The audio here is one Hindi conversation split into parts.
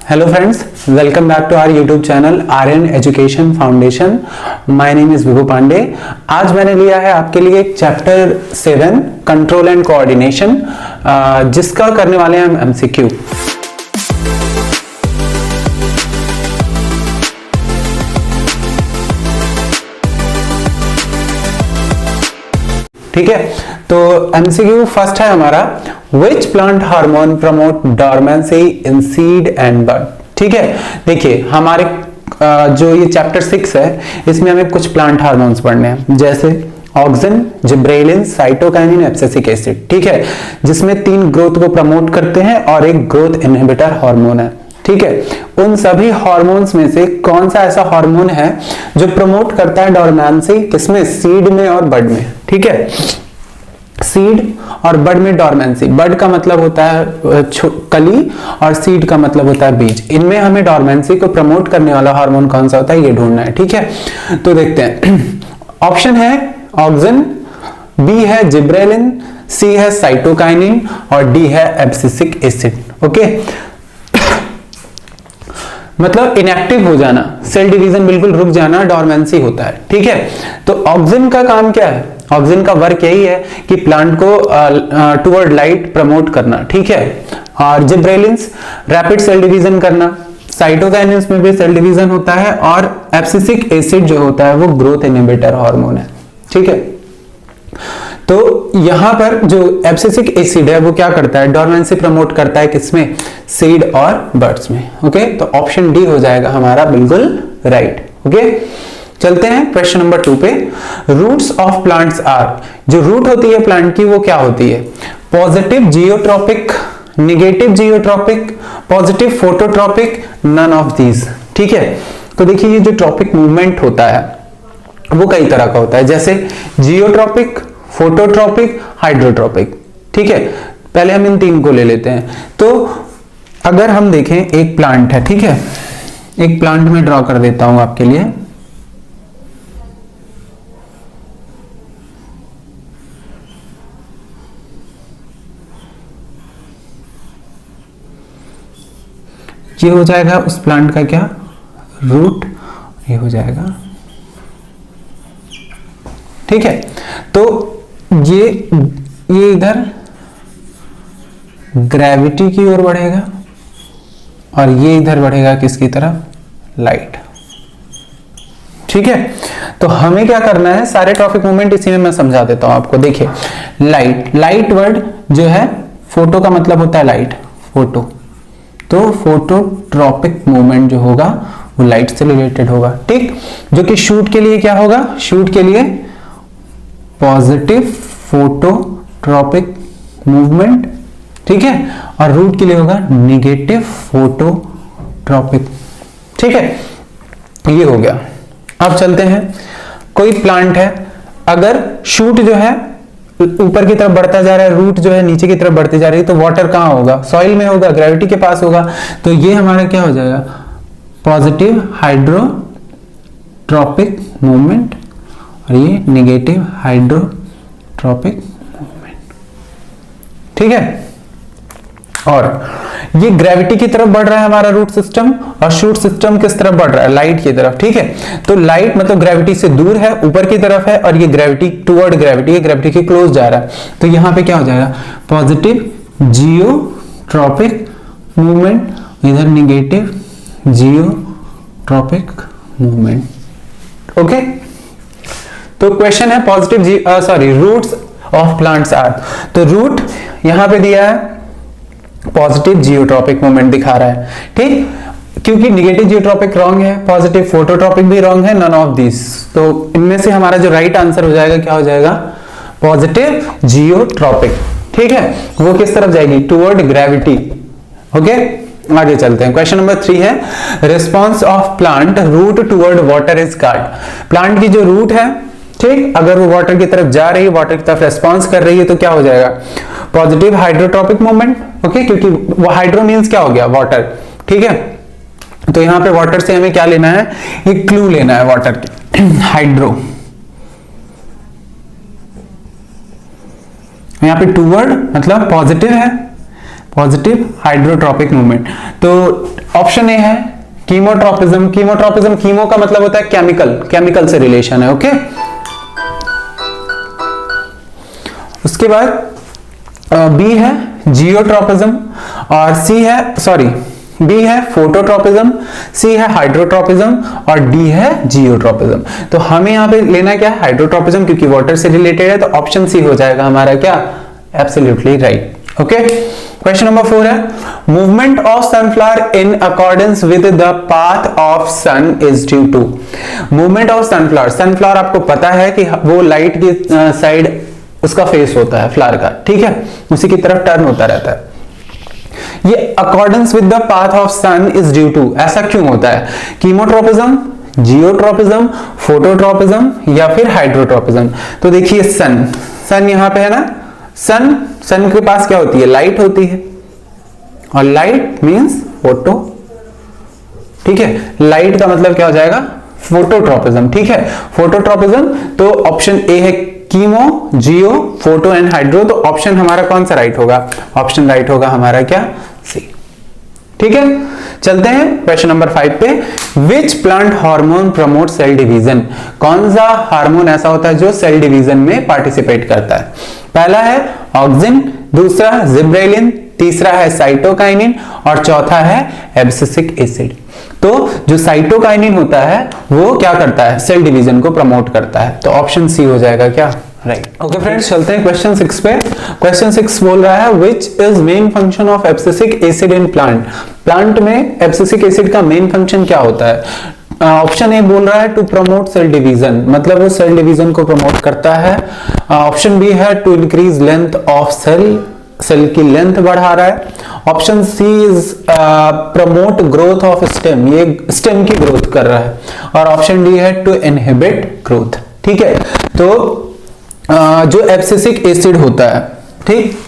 Hello friends, welcome back to our YouTube channel RN Education Foundation. My name is विभू पांडे। आज मैंने लिया है आपके लिए एक चैप्टर 7 कंट्रोल एंड कोऑर्डिनेशन, जिसका करने वाले हैं हम MCQ। ठीक है, तो MCQ फर्स्ट है हमारा, Which plant hormone promote dormancy in seed and bud? ठीक है, देखिए हमारे जो ये चैप्टर 6 है, इसमें हमें कुछ प्लांट हार्मोन्स पढ़ने हैं, जैसे auxin, gibberellin, cytokinin, abscisic acid. ठीक है, जिसमें 3 ग्रोथ को प्रमोट करते हैं और एक ग्रोथ इनहिबिटर हार्मोन है। ठीक है, उन सभी हार्मोन्स में से कौन सा ऐसा हार्मोन है जो प्रमोट करता है डोरमेंसी, किसमें? सीड में और बड में। ठीक है, सीड और बड में डोरमेंसी। बड का मतलब होता है कली और सीड का मतलब होता है बीज। इनमें हमें डोरमेंसी को प्रमोट करने वाला हार्मोन कौन सा होता है, ये ढूंढना है। ठीक है, तो देखते हैं। ऑप्शन है ऑक्सिन, बी है जिब्रेलिन, सी है साइटोकाइनिन और डी है एब्सिसिक एसिड। ओके, मतलब इनएक्टिव हो जाना, सेल डिवीजन बिल्कुल रुक जाना, डोरमेंसी होता है। ठीक है, तो ऑक्सिन का काम क्या है? ऑक्सिन का वर्क यही है कि प्लांट को टुवर्ड लाइट प्रमोट करना। ठीक है, और जिब्रेलिन्स रैपिड सेल डिवीजन करना, साइटोकाइनिन्स में भी सेल डिवीजन होता है, और एब्सिसिक एसिड जो होता है वो ग्रोथ इनहिबिटर हार्मोन है। ठीक है, तो यहां पर जो एब्सिसिक एसिड है वो क्या करता है? डोरमेंसी प्रमोट करता है, किसमें? सीड और बर्ड्स में। ओके, तो ऑप्शन डी हो जाएगा हमारा बिल्कुल राइट। ओके, चलते हैं क्वेश्चन नंबर 2 पे। रूट्स ऑफ प्लांट्स आर, जो रूट होती है प्लांट की वो क्या होती है? Positive geotropic, negative geotropic, positive phototropic, none of these. ठीक है, तो देखिए ये जो ट्रॉपिक मूवमेंट होता है वो कई तरह का होता है, जैसे जियोट्रॉपिक, फोटोट्रॉपिक, हाइड्रोट्रॉपिक। ठीक है, पहले हम इन 3 को ले लेते हैं। तो अगर हम देखें, एक प्लांट है, ठीक है, एक प्लांट में ड्रॉ कर देता हूं आपके लिए। ये हो जाएगा उस प्लांट का क्या? रूट। ये हो जाएगा, ठीक है, तो ये इधर ग्रेविटी की ओर बढ़ेगा और ये इधर बढ़ेगा किसकी तरफ? लाइट। ठीक है, तो हमें क्या करना है? सारे ट्रॉपिक मूवमेंट इसी में मैं समझा देता हूं आपको। देखिए लाइट वर्ड जो है, फोटो का मतलब होता है लाइट, फोटो, तो फोटोट्रॉपिक मूवमेंट जो होगा वो लाइट से रिलेटेड होगा। ठीक, जो कि शूट के लिए क्या होगा? शूट के लिए पॉजिटिव फोटोट्रॉपिक मूवमेंट। ठीक है, और रूट के लिए होगा निगेटिव फोटोट्रॉपिक। ठीक है, ये हो गया। अब चलते हैं, कोई प्लांट है, अगर शूट जो है ऊपर की तरफ बढ़ता जा रहा है, रूट जो है नीचे की तरफ बढ़ती जा रही है, तो वाटर कहां होगा? सॉइल में होगा, ग्रेविटी के पास होगा। तो ये हमारा क्या हो जाएगा? पॉजिटिव हाइड्रोट्रॉपिक मूवमेंट और ये निगेटिव हाइड्रोट्रॉपिक मूवमेंट। ठीक है, और ये ग्रेविटी की तरफ बढ़ रहा है हमारा रूट सिस्टम, और शूट सिस्टम किस तरफ बढ़ रहा है? लाइट की तरफ। ठीक है, तो लाइट मतलब ग्रेविटी से दूर है, ऊपर की तरफ है, और ये ग्रेविटी टुवर्ड ग्रेविटी, ग्रेविटी के क्लोज जा रहा है। तो यहां पे क्या हो जाएगा? पॉजिटिव जियोट्रॉपिक मूवमेंट, इधर निगेटिव जियोट्रॉपिक मूवमेंट। ओके, तो क्वेश्चन है positive roots of plants are. तो रूट यहां पे दिया है, पॉजिटिव जियोट्रॉपिक मूवमेंट दिखा रहा है। ठीक, क्योंकि निगेटिव जियोट्रॉपिक रॉन्ग है, पॉजिटिव फोटोट्रॉपिक भी रॉन्ग है, नन ऑफ दिस। तो इनमें से हमारा जो राइट आंसर हो जाएगा क्या हो जाएगा? Positive geotropic. ठीक है, वो किस तरफ जाएगी? Toward gravity. ओके, आगे चलते हैं। क्वेश्चन नंबर 3 है, response of plant root toward water is guard. Plant की जो रूट है, ठीक, अगर वो वाटर की तरफ जा रही है, वाटर की तरफ रेस्पॉन्स कर रही है, तो क्या हो जाएगा? Positive hydrotropic movement. ओके, क्योंकि वो हाइड्रो मीन्स क्या हो गया? वाटर। ठीक है, तो यहां पे वाटर से हमें क्या लेना है? एक क्लू लेना है वाटर की, हाइड्रो। यहां पे टूवर्ड मतलब पॉजिटिव है, पॉजिटिव हाइड्रोट्रोपिक मूवमेंट। तो ऑप्शन ए है कीमोट्रोपिज्म। कीमोट्रोपिज्म, कीमो का मतलब होता है केमिकल, केमिकल से रिलेशन है। ओके, उसके बाद बी है जियोट्रोपिज्म और बी है फोटोट्रोपिज्म, सी है हाइड्रोट्रोपिज्म और डी है जियोट्रोपिज्म। तो हमें यहाँ पे लेना क्या है, हाइड्रोट्रोपिज्म, क्योंकि वाटर से रिलेटेड है, तो ऑप्शन सी हो जाएगा हमारा क्या, absolutely right. Okay, question number 4 है movement of sunflower in accordance with the path of sun is due to. Movement of sunflower, sunflower आपको पता है कि वो लाइट की साइड उसका फेस होता है फ्लावर का, ठीक है, उसी की तरफ टर्न होता रहता है। ये accordance with the path of sun is due to, ऐसा क्यों होता है, कीमोट्रोपिज्म, जियोट्रोपिज्म, फोटोट्रोपिज्म या फिर हाइड्रोट्रोपिज्म। तो देखिए सन यहां पे है ना, सन के पास क्या होती है, लाइट होती है, और लाइट मींस फोटो, ठीक है, लाइट का मतलब क्या हो जाएगा, फोटोट्रोपिज्म, ठीक है, फोटोट्रोपिज्म। तो ऑप्शन ए है chemo, Jio, photo and hydro. तो ऑप्शन हमारा कौन सा राइट होगा, ऑप्शन राइट होगा हमारा क्या, सी। ठीक है, चलते हैं क्वेश्चन नंबर 5 पे। Which plant hormone promote cell division, कौन सा हार्मोन ऐसा होता है जो सेल डिवीजन में पार्टिसिपेट करता है। पहला है ऑक्सिन, दूसरा जिब्रेलिन, तीसरा है साइटोकाइनिन और चौथा है एब्सिसिक एसिड। तो जो साइटोकाइनिन होता है वो क्या करता है, सेल डिवीजन को प्रमोट करता है। तो ऑप्शन सी हो जाएगा क्या, राइट। ओके फ्रेंड्स, चलते हैं क्वेश्चन 6 पे। क्वेश्चन 6 बोल रहा है which is main function of abscisic acid in plant. Plant में एब्सिसिक एसिड का मेन फंक्शन क्या होता है। ऑप्शन ए बोल रहा है टू प्रमोट सेल डिवीजन, मतलब वो सेल डिवीजन को प्रमोट करता है। ऑप्शन बी है to increase length of cell की लेंथ बढ़ा रहा है। Option C is promote growth of stem, ये स्टेम की ग्रोथ कर रहा है। और ऑप्शन डी है टू इनहिबिट ग्रोथ। ठीक है, तो जो एब्सिसिक एसिड होता है, ठीक,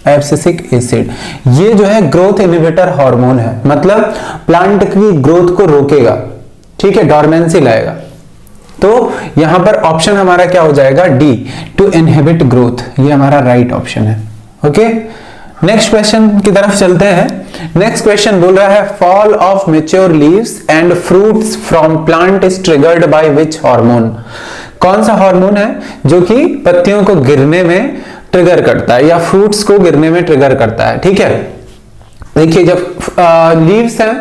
एब्सिसिक एसिड ये जो है ग्रोथ इनहिबिटर हार्मोन है, मतलब प्लांट की ग्रोथ को रोकेगा, ठीक है, डोरमेंसी लाएगा। तो यहां पर ऑप्शन हमारा क्या हो जाएगा, डी, टू इनहिबिट ग्रोथ, ये हमारा राइट ऑप्शन है। ओके, नेक्स्ट क्वेश्चन की तरफ चलते हैं। नेक्स्ट क्वेश्चन बोल रहा है fall of mature leaves and fruits from plant is triggered by which hormone. कौन सा हार्मोन है जो कि पत्तियों को गिरने में ट्रिगर करता है या फ्रूट्स को गिरने में ट्रिगर करता है। ठीक है, देखिए जब लीव्स हैं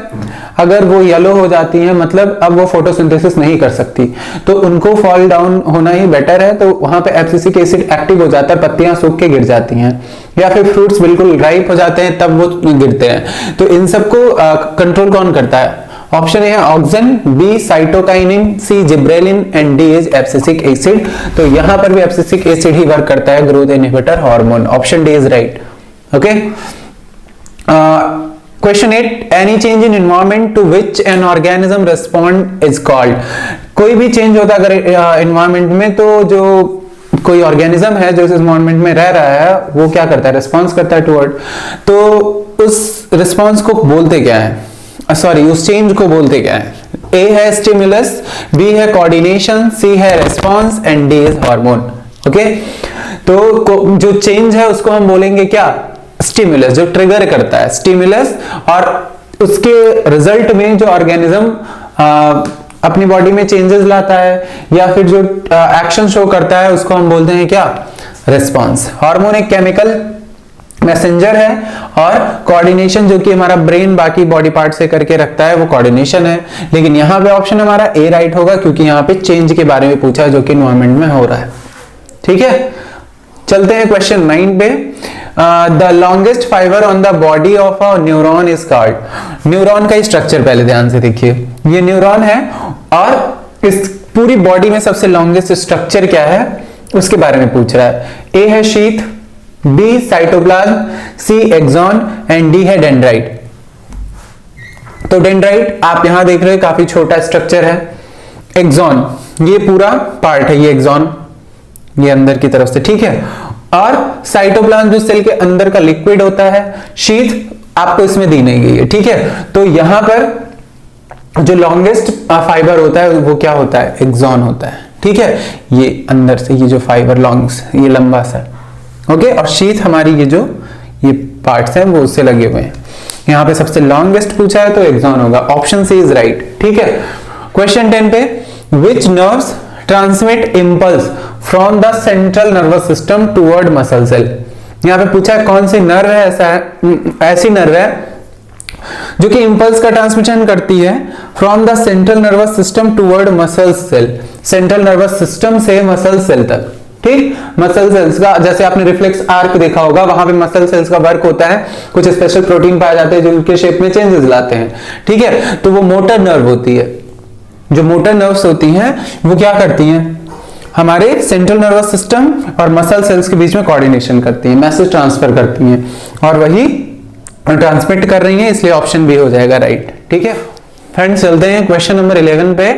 अगर वो येलो हो जाती हैं, मतलब अब वो फोटोसिंथेसिस नहीं कर सकती, तो उनको फॉल डाउन होना ही बेटर है। तो वहां पे एब्सिसिक एसिड एक्टिव हो जाता है, पत्तियां सूख के गिर जाती हैं, या फिर फ्रूट्स बिल्कुल राइप हो जाते हैं तब वो गिरते हैं। तो इन सबको कंट्रोल कौन करता है। ऑप्शन ए है auxin, B cytokinin, C gibberellin and D is abscisic acid. तो यहां पर भी एब्सिसिक एसिड ही वर्क करता है, growth inhibitor hormone. Option D is right. Okay, question 8, any change in environment to which an organism respond is called. कोई भी चेंज होता है अगर एनवायरनमेंट में, तो जो कोई ऑर्गेनिज्म है जो इस एनवायरनमेंट में रह रहा है वो क्या करता है, रिस्पॉन्स करता है टुवर्ड। तो उस रिस्पॉन्स को बोलते क्या है, सॉरी उस चेंज को बोलते क्या है। ए है स्टिमुलस, बी है कोऑर्डिनेशन, सी है response and D is hormone. Okay, तो जो चेंज है उसको हम बोलेंगे क्या, स्टिमुलस, जो ट्रिगर करता है स्टिमुलस, और उसके रिजल्ट में जो ऑर्गेनिज्म अपनी बॉडी में चेंजेस लाता है या फिर जो एक्शन शो करता है उसको हम बोलते हैं क्या, रिस्पॉन्स। हार्मोन एक केमिकल मैसेंजर है, और कोऑर्डिनेशन जो कि हमारा ब्रेन बाकी बॉडी पार्ट से करके रखता है वो कोऑर्डिनेशन है। लेकिन यहाँ पे ऑप्शन हमारा ए राइट होगा, क्योंकि यहाँ पे चेंज के बारे में पूछा है जो कि एनवायरनमेंट में हो रहा है। ठीक है, चलते हैं क्वेश्चन 9 पे। The longest fibre on the body of a neuron is called. Neuron का स्ट्रक्चर पहले ध्यान से देखिए, ये न्यूरॉन है और इस पूरी बॉडी में सबसे लॉन्गेस्ट स्ट्रक्चर क्या है उसके बारे में पूछ रहा है। ए है sheath, B cytoplasm, C axon and D है डेंड्राइट। तो डेंड्राइट आप यहां देख रहे हो काफी छोटा स्ट्रक्चर है। एक्सॉन ये पूरा पार्ट है, ये एक्सॉन ये अंदर की तरफ से, ठीक है। और साइटोप्लाज्म जो सेल के अंदर का लिक्विड होता है। शीथ आपको इसमें दी नहीं गई है, ठीक है। तो यहां पर जो लॉन्गेस्ट फाइबर होता है वो क्या होता है, एक्सॉन होता है, ठीक है। ये अंदर से ये जो फाइबर लॉन्ग्स ये लंबा सा, ओके। और शीथ हमारी ये जो ये पार्ट्स हैं वो उससे लगे हुए हैं। यहाँ पे सबसे लॉन्गेस्ट पूछा है तो एक्सॉन होगा, ऑप्शन सी इज राइट। ठीक है, क्वेश्चन 10 पे, which nerves transmit impulse from the central nervous system toward muscle cell. यहाँ पे पूछा है कौन सी नर्व है, ऐसी नर्व है जो कि इंपल्स का ट्रांसमिशन करती है from the central nervous system toward muscle cell, central nervous system से मसल सेल तक। ठीक, मसल सेल्स का जैसे आपने रिफ्लेक्स आर्क देखा होगा, वहां पे मसल सेल्स का वर्क होता है, कुछ स्पेशल प्रोटीन पाए जाते हैं जो उनके शेप में चेंजेस लाते हैं। ठीक है, तो वो मोटर नर्व होती है। जो मोटर नर्व्स होती हैं वो क्या करती हैं, हमारे सेंट्रल नर्वस सिस्टम और मसल सेल्स के बीच में कोऑर्डिनेशन करती है, मैसेज ट्रांसफर करती हैं और वही ट्रांसमिट कर रही है, इसलिए ऑप्शन बी हो जाएगा राइट। ठीक है फ्रेंड्स, चलते हैं क्वेश्चन नंबर 11 पे।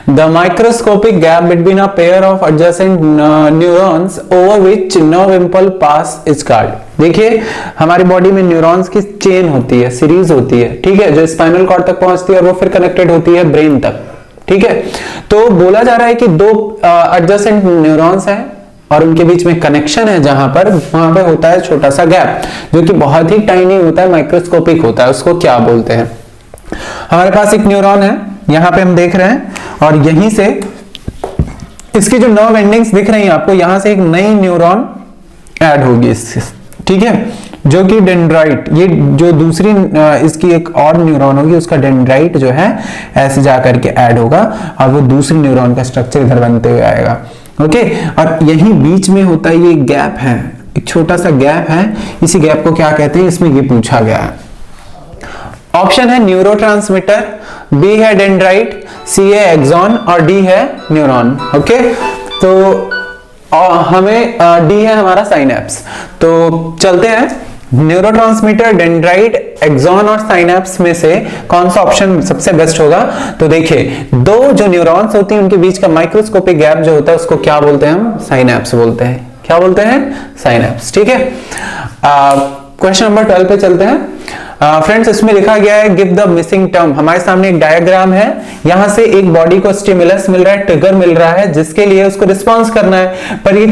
The microscopic gap between a pair of adjacent neurons over which nerve impulse pass is called. देखिए हमारी बॉडी में न्यूरॉन्स की चेन होती है, सीरीज होती है, ठीक है, जो स्पाइनल कॉर्ड तक पहुंचती है और वो फिर कनेक्टेड होती है ब्रेन तक। ठीक है, तो बोला जा रहा है कि दो एडजेसेंट न्यूरॉन्स हैं और उनके बीच में कनेक्शन है, जहां पर वहां पे होता है छोटा सा गैप जो कि बहुत ही टाइनी होता है, माइक्रोस्कोपिक होता है, उसको क्या बोलते हैं। हमारे पास एक न्यूरॉन है, यहां पे हम देख रहे हैं, और यहीं से इसकी जो नर्व एंडिंग्स दिख रही हैं आपको, यहां से एक नई न्यूरॉन ऐड होगी इससे। ठीक है, जो कि डेंड्राइट, ये जो दूसरी इसकी एक और न्यूरॉन होगी, उसका डेंड्राइट जो है ऐसे जाकर के ऐड होगा और वो दूसरी न्यूरॉन का स्ट्रक्चर इधर बनते हुए आएगा। ओके, और यही बीच में होता है ये गैप है, एक छोटा सा गैप है, इसी गैप को क्या कहते हैं, इसमें ये पूछा गया है। ऑप्शन है न्यूरोट्रांसमीटर, बी है डेंड्राइट, सी है एक्सॉन और डी है न्यूरॉन। ओके, तो हमें डी है हमारा साइनेप्स। तो चलते हैं, न्यूरोट्रांसमीटर, डेंड्राइट, एक्सॉन और साइनेप्स में से कौन सा ऑप्शन सबसे बेस्ट होगा। तो देखिए, दो जो न्यूरॉन्स होती हैं उनके बीच का माइक्रोस्कोपिक गैप जो होता है उसको क्या बोलते हैं हम, साइनेप्स बोलते हैं। क्या बोलते हैं, साइनेप्स। ठीक है, क्वेश्चन नंबर 12 पे चलते हैं। फ्रेंड्स, इसमें लिखा गया है गिव द मिसिंग टर्म। हमारे सामने एक डायग्राम है, यहां से एक बॉडी को स्टिमुलस मिल रहा है, ट्रिगर मिल रहा है, जिसके लिए उसको रिस्पॉन्स करना है, पर ये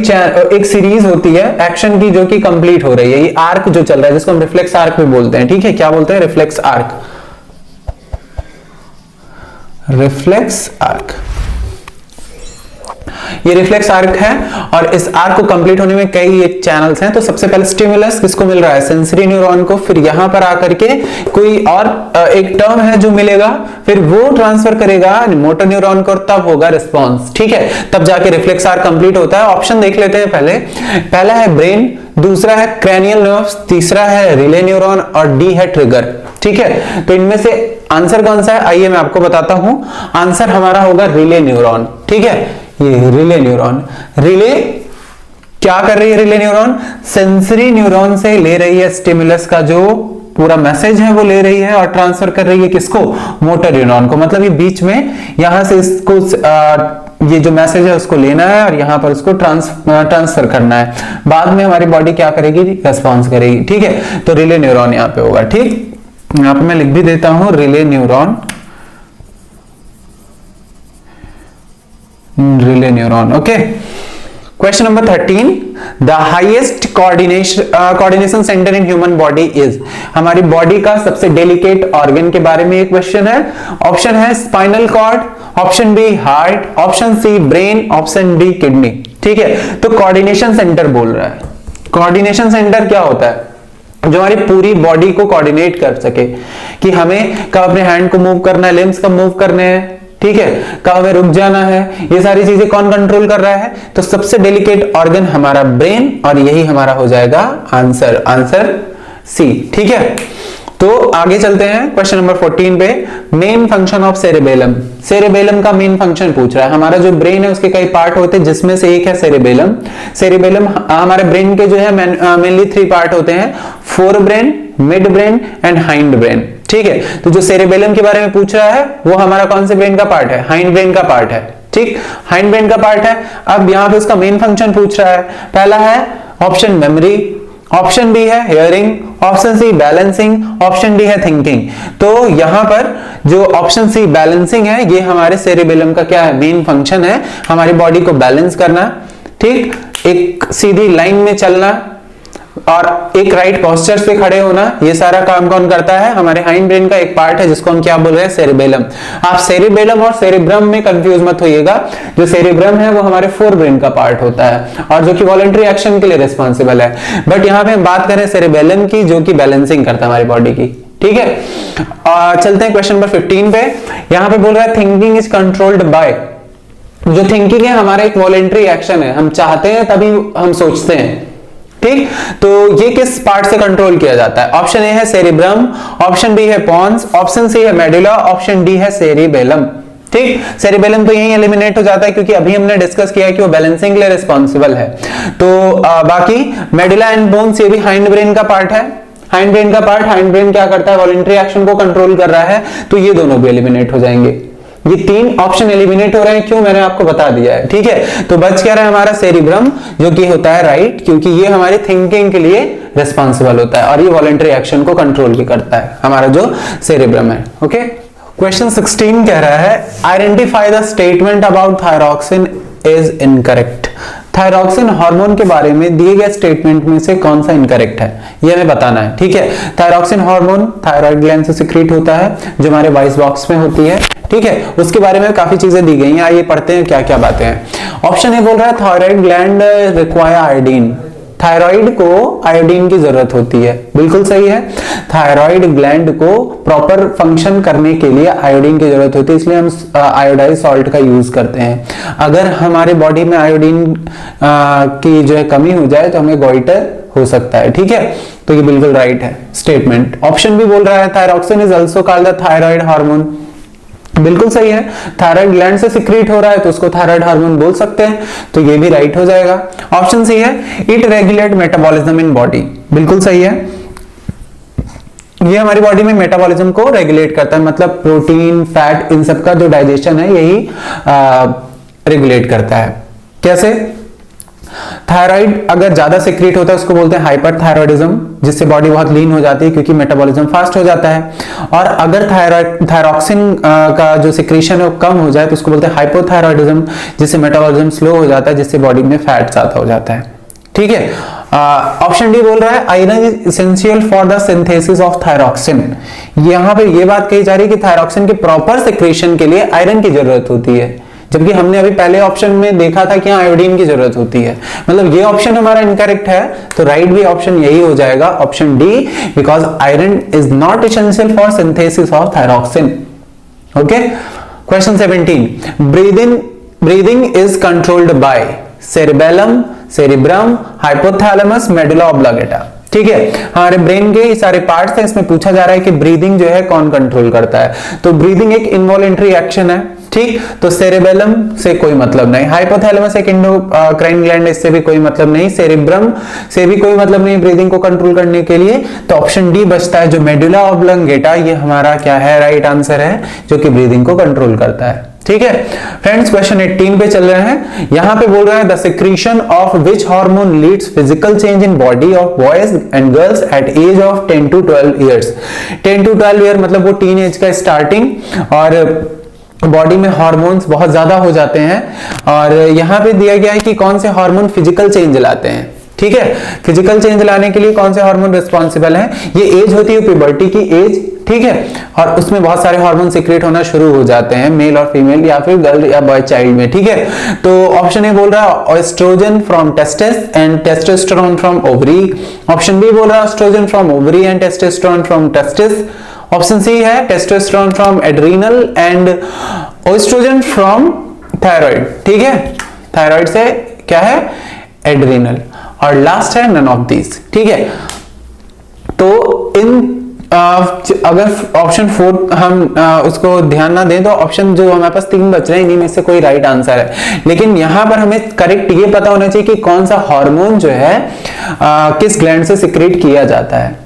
एक सीरीज होती है एक्शन की जो कि कंप्लीट हो रही है। ये आर्क जो चल रहा है जिसको हम रिफ्लेक्स आर्क भी बोलते हैं। ठीक है, क्या बोलते हैं, रिफ्लेक्स आर्क, रिफ्लेक्स आर्क। ये रिफ्लेक्स आर्क है और इस आर्क को कंप्लीट होने में कई चैनल्स हैं। तो सबसे पहले स्टिमुलस किसको मिल रहा है, सेंसरी न्यूरॉन को, फिर यहां पर आकर के कोई और एक टर्म है जो मिलेगा, फिर वो ट्रांसफर करेगा मोटर न्यूरॉन को और तब होगा रिस्पॉन्स। ठीक है, तब जाके रिफ्लेक्स आर्क कंप्लीट होता है। ऑप्शन देख लेते हैं पहले। पहला है ब्रेन, दूसरा है क्रैनियल नर्व्स, तीसरा है रिले न्यूरॉन और डी है ट्रिगर। ठीक है, तो इनमें से आंसर कौन सा है, आइए मैं आपको बताता हूं। आंसर हमारा होगा रिले न्यूरॉन। ठीक है, ये रिले न्यूरॉन, रिले क्या कर रही है, रिले न्यूरॉन सेंसरी न्यूरॉन से ले रही है स्टिमुलस का जो पूरा मैसेज है वो ले रही है और ट्रांसफर कर रही है किसको, मोटर न्यूरॉन को। मतलब ये बीच में यहां से इसको ये जो मैसेज है उसको लेना है और यहां पर उसको ट्रांसफर करना है, बाद में हमारी बॉडी क्या करेगी, रेस्पॉन्स करेगी। ठीक है, तो रिले न्यूरॉन यहां पे होगा। ठीक, यहां पे मैं लिख भी देता हूं relay neuron, relay neuron. Okay, question number 13, the highest coordination centre in human body is. हमारी बॉडी का सबसे डेलिकेट ऑर्गन के बारे में एक क्वेश्चन है। ऑप्शन है spinal cord, option B heart, option C brain, option D kidney. ठीक है, तो कोऑर्डिनेशन सेंटर बोल रहा है। कोऑर्डिनेशन सेंटर क्या होता है, जो हमारी पूरी बॉडी को कोऑर्डिनेट कर सके कि हमें कब अपने हैंड को मूव करना है, लिम्स कब मूव करने हैं, ठीक है, कब हमें रुक जाना है, ये सारी चीजें कौन कंट्रोल कर रहा है। तो सबसे डेलिकेट ऑर्गन हमारा ब्रेन और यही हमारा हो जाएगा आंसर, आंसर सी। ठीक है, तो आगे चलते हैं क्वेश्चन नंबर 14 पे। Main function of cerebellum, cerebellum का मेन फंक्शन पूछ रहा है। हमारा जो ब्रेन है उसके कई पार्ट होते हैं जिसमें से एक है सेरेबेलम। सेरेबेलम हमारे ब्रेन के जो है मेनली 3 पार्ट होते हैं, fore brain, mid brain and hind brain. ठीक है, तो जो सेरेबेलम के बारे में पूछ रहा है वो हमारा कौन से ब्रेन का पार्ट है, हाइंड ब्रेन का पार्ट है। ठीक, हाइंड ब्रेन का पार्ट है। अब यहां पे उसका मेन फंक्शन पूछ रहा है। पहला है ऑप्शन मेमोरी, ऑप्शन बी है hearing, option C balancing, option D है थिंकिंग। तो यहां पर जो ऑप्शन सी बैलेंसिंग है ये हमारे सेरेबेलम का क्या है, मेन फंक्शन है, हमारी बॉडी को बैलेंस करना। ठीक, एक सीधी लाइन में चलना, और एक राइट पोस्चर से खड़े होना, ये सारा काम कौन करता है? हमारे हाइंड ब्रेन का एक पार्ट है जिसको हम क्या बोल रहे हैं? सेरिबेलम। आप सेरिबेलम और सेरिब्रम में कंफ्यूज मत होइएगा। जो सेरिब्रम है वो हमारे फोर ब्रेन का पार्ट होता है और जो कि वॉलंटरी एक्शन के लिए रिस्पॉन्सिबल है। बट यहाँ पे हम बात करें सेरिबेलम की, जो कि बैलेंसिंग करता है हमारी बॉडी की। ठीक है, चलते हैं क्वेश्चन नंबर 15 पे। यहाँ पे बोल रहा है थिंकिंग इज कंट्रोल्ड बाय। जो थिंकिंग है हमारा एक वॉलंटरी एक्शन है, हम चाहते हैं तभी हम सोचते हैं। ठीक, तो ये किस पार्ट से कंट्रोल किया जाता है? ऑप्शन ए है सेरिब्रम, ऑप्शन बी है पॉन्स, ऑप्शन सी है मेडुला, ऑप्शन डी है सेरिबेलम। ठीक, सेरिबेलम तो यही एलिमिनेट हो जाता है क्योंकि अभी हमने डिस्कस किया है कि वो बैलेंसिंग के लिए रिस्पॉन्सिबल है। तो बाकी मेडुला एंड बोन्स ये भी हाइंड ब्रेन का पार्ट है। हाइंड ब्रेन का पार्ट, हाइंड ब्रेन क्या करता है? वॉलंटरी एक्शन को कंट्रोल कर रहा है, तो ये दोनों भी एलिमिनेट हो जाएंगे। ये तीन ऑप्शन एलिमिनेट हो रहे हैं, क्यों? मैंने आपको बता दिया है। ठीक है, तो बच क्या रहा है हमारा सेरिब्रम, जो कि होता है राइट, क्योंकि ये हमारी थिंकिंग के लिए रिस्पॉन्सिबल होता है और ये वॉलंटरी एक्शन को कंट्रोल भी करता है, हमारा जो सेरिब्रम है। ओके, क्वेश्चन 16 कह रहा है identify the statement about thyroxine is incorrect. Thyroxine hormone के बारे में दिए गए स्टेटमेंट में से कौन सा इनकरेक्ट है, ये हमें बताना है। ठीक है, थायरॉक्सिन हार्मोन थायराइड ग्लैंड से सिक्रीट होता है, जो हमारे वॉइस बॉक्स में होती है। ठीक है, उसके बारे में काफी चीजें दी गई हैं, आइए पढ़ते हैं क्या क्या बातें हैं। ऑप्शन ए बोल रहा है thyroid gland require iodine. Thyroid को आयोडीन की जरूरत होती है, बिल्कुल सही है। थायराइड ग्लैंड को प्रॉपर फंक्शन करने के लिए आयोडीन की जरूरत होती है, इसलिए हम आयोडाइज सॉल्ट का यूज करते हैं। अगर हमारे बॉडी में आयोडीन की जो है कमी हो जाए तो हमें गॉइटर हो सकता है। ठीक है, तो ये बिल्कुल राइट है स्टेटमेंट। ऑप्शन भी बोल रहा है thyroxine is also called the thyroid hormone. बिल्कुल सही है, थायराइड ग्लैंड से सिक्रीट हो रहा है तो उसको थायराइड हार्मोन बोल सकते हैं, तो ये भी राइट हो जाएगा। ऑप्शन सी है it regulate metabolism in body. बिल्कुल सही है, ये हमारी बॉडी में मेटाबॉलिज्म को रेगुलेट करता है, मतलब प्रोटीन फैट इन सब का जो डाइजेशन है यही रेगुलेट करता है। कैसे? थायराइड अगर ज्यादा सिक्रीट होता है उसको बोलते हैं हाइपरथायरॉइडिज्म, जिससे बॉडी बहुत लीन हो जाती है क्योंकि मेटाबॉलिज्म फास्ट हो जाता है। और अगर थायरॉक्सिन का जो सिक्रीशन है वो कम हो जाए तो उसको बोलते हैं हाइपोथायरॉइडिज्म, जिससे मेटाबॉलिज्म स्लो हो जाता है, जिससे बॉडी में फैट ज्यादा हो जाता है। ठीक है, ऑप्शन डी बोल रहा है iron is essential for the synthesis of thyroxine. यहां पे ये बात कही जा रही है कि थायरॉक्सिन के प्रॉपर सिक्रीशन के लिए आयरन की जरूरत होती है, जबकि हमने अभी पहले ऑप्शन में देखा था कि आयोडीन की जरूरत होती है। मतलब ये ऑप्शन हमारा इनकरेक्ट है, तो राइट भी ऑप्शन यही हो जाएगा, option D, because iron is not essential for synthesis of thyroxine. Okay, question 17 breathing is controlled by cerebellum, cerebrum, hypothalamus, medulla oblongata. ठीक है, हमारे ब्रेन के सारे पार्ट्स हैं, इसमें पूछा जा रहा है कि ब्रीदिंग जो है कौन कंट्रोल करता है। तो ब्रीदिंग एक इनवॉलेंटरी एक्शन है। ठीक, तो सेरिबेलम से कोई मतलब नहीं, हाइपोथैलेमस एक एंडोक्राइन ग्लैंड, इससे भी कोई मतलब नहीं, सेरिब्रम से भी कोई मतलब नहीं ब्रीदिंग को कंट्रोल करने के लिए। तो ऑप्शन डी बचता है जो मेडुला ऑब्लांगेटा, ये हमारा क्या है? राइट आंसर है, जो कि ब्रीदिंग को कंट्रोल करता है। ठीक है फ्रेंड्स, क्वेश्चन 18 पे चल रहे हैं। यहां पे बोल रहा है the secretion of which hormone leads physical change in body of boys and girls at age of 10 to 12 years. 10 to 12 year मतलब वो टीन एज का स्टार्टिंग, और बॉडी में हार्मोन्स बहुत ज्यादा हो जाते हैं। और यहां पे दिया गया है कि कौन से हार्मोन फिजिकल चेंज लाते हैं। ठीक है, फिजिकल चेंज लाने के लिए कौन से हार्मोन रिस्पॉन्सिबल हैं? ये एज होती है प्यूबर्टी की एज। ठीक है, और उसमें बहुत सारे हार्मोन सीक्रेट होना शुरू हो जाते हैं, मेल और फीमेल या फिर गर्ल या बॉय चाइल्ड में। ठीक है, तो ऑप्शन ए बोल रहा है estrogen from testis and testosterone from ovary. Option B बोल रहा है estrogen from ovary and testosterone from testis. Option C है testosterone from adrenal and estrogen from thyroid. ठीक है, थायराइड से क्या है? एड्रीनल। और लास्ट है नन ऑफ दीज। ठीक है, तो इन अगर ऑप्शन 4 हम उसको ध्यान ना दें तो ऑप्शन जो हमारे पास 3 बच रहे हैं, इन्हीं में से कोई राइट आंसर है। लेकिन यहां पर हमें करेक्ट ये पता होना चाहिए कि कौन सा हार्मोन जो है किस ग्लैंड से सिक्रीट किया जाता है।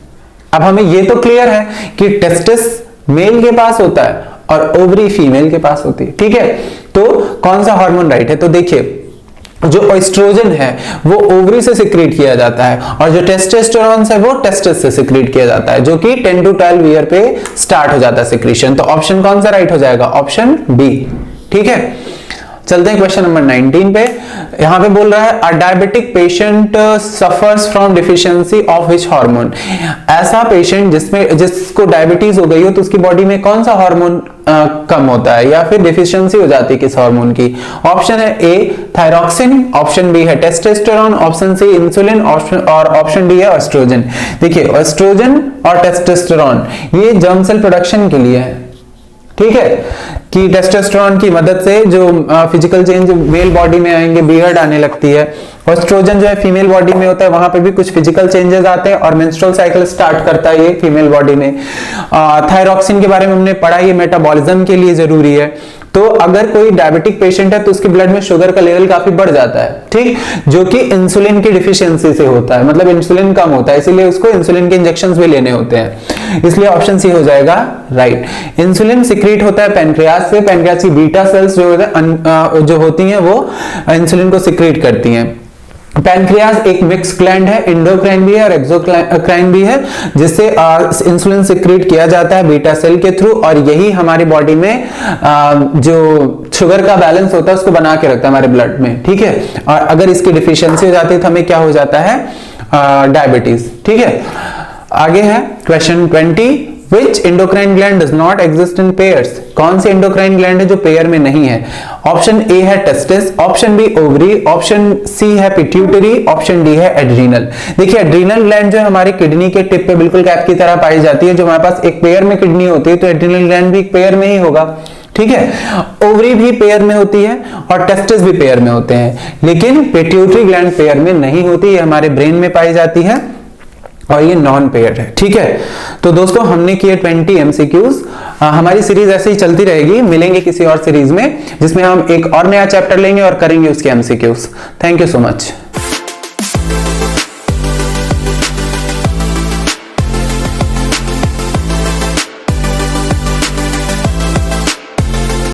अब हमें ये तो क्लियर है कि टेस्टिस मेल के पास होता है और ओवरी फीमेल के पास होती है। ठीक है, तो कौन सा हार्मोन राइट है? तो देखिए, जो एस्ट्रोजन है वो ओवरी से सिक्रीट किया जाता है और जो टेस्टोस्टेरोन है वो टेस्टिस से सिक्रीट किया जाता है, जो कि 10 to 12 ईयर पे स्टार्ट हो जाता है सिक्रीशन। तो ऑप्शन कौन सा राइट हो जाएगा? Option B. ठीक है, चलते हैं क्वेश्चन नंबर 19 पे। यहां पे बोल रहा है अ diabetic patient suffers from deficiency of which hormone. ऐसा पेशेंट जिसको डायबिटीज हो गई हो तो उसकी बॉडी में कौन सा हार्मोन कम होता है या फिर डिफिशियंसी हो जाती है किस हार्मोन की। ऑप्शन है ए थायरॉक्सिन, ऑप्शन बी है टेस्टोस्टेरोन, ऑप्शन सी इंसुलिन और ऑप्शन डी है एस्ट्रोजन। देखिए एस्ट्रोजन और टेस्टोस्टेरोन ये जर्म सेल प्रोडक्शन के लिए है, ठीक है, कि टेस्टोस्टेरोन की मदद से जो फिजिकल चेंज मेल बॉडी में आएंगे, बियर्ड आने लगती है। एस्ट्रोजन जो है फीमेल बॉडी में होता है, वहां पे भी कुछ फिजिकल चेंजेस आते हैं और मेंस्ट्रुअल साइकिल स्टार्ट करता है ये फीमेल बॉडी में। थायरॉक्सिन के बारे में हमने पढ़ा, ये मेटाबॉलिज्म के लिए जरूरी है। तो अगर कोई डायबिटिक पेशेंट है तो उसके ब्लड में शुगर का लेवल काफी बढ़ जाता है, ठीक, जो कि इंसुलिन की डिफिशियंसी से होता है, मतलब इंसुलिन कम होता है, इसीलिए उसको इंसुलिन के इंजेक्शंस भी लेने होते हैं। इसलिए ऑप्शन सी हो जाएगा राइट। इंसुलिन सिक्रीट होता है पैनक्रियास से, पैनक्रियास की बीटा सेल्स जो होती हैं वो इंसुलिन को सिक्रीट करती हैं। पैनक्रियास एक मिक्स ग्लैंड है, एंडोक्राइन भी है और एक्सोक्राइन भी है, जिससे इंसुलिन सिक्रीट किया जाता है बीटा सेल के थ्रू, और यही हमारी बॉडी में जो शुगर का बैलेंस होता है उसको बना के रखता है हमारे ब्लड में, ठीक है। और अगर इसकी डिफिशियंसी हो जाती है तो हमें क्या हो जाता है, डायबिटीज, ठीक है। आगे है question 20, Which endocrine gland does not exist in pairs? कौन सी एंडोक्राइन ग्लैंड है जो पेयर में नहीं है। ऑप्शन ए है testis, option B ovary, option C है पिट्यूटरी, ऑप्शन डी है एड्रीनल। देखिए एड्रीनल ग्लैंड जो है हमारी किडनी के टिप पे बिल्कुल कैप की तरह पाई जाती है। जो हमारे पास एक पेयर में किडनी होती है तो एड्रीनल ग्लैंड भी एक पेयर में ही होगा, ठीक है। ओवरी भी पेयर में होती है और टेस्टिस भी पेयर में होते हैं, लेकिन पिट्यूटरी ग्लैंड पेयर में नहीं होती, ये हमारे ब्रेन में पाई जाती है और ये नॉन पेयर्ड है, ठीक है। तो दोस्तों हमने किए 20 एमसीक्यूज। हमारी सीरीज ऐसे ही चलती रहेगी, मिलेंगे किसी और सीरीज में जिसमें हम एक और नया चैप्टर लेंगे और करेंगे उसके MCQs. Thank you so much.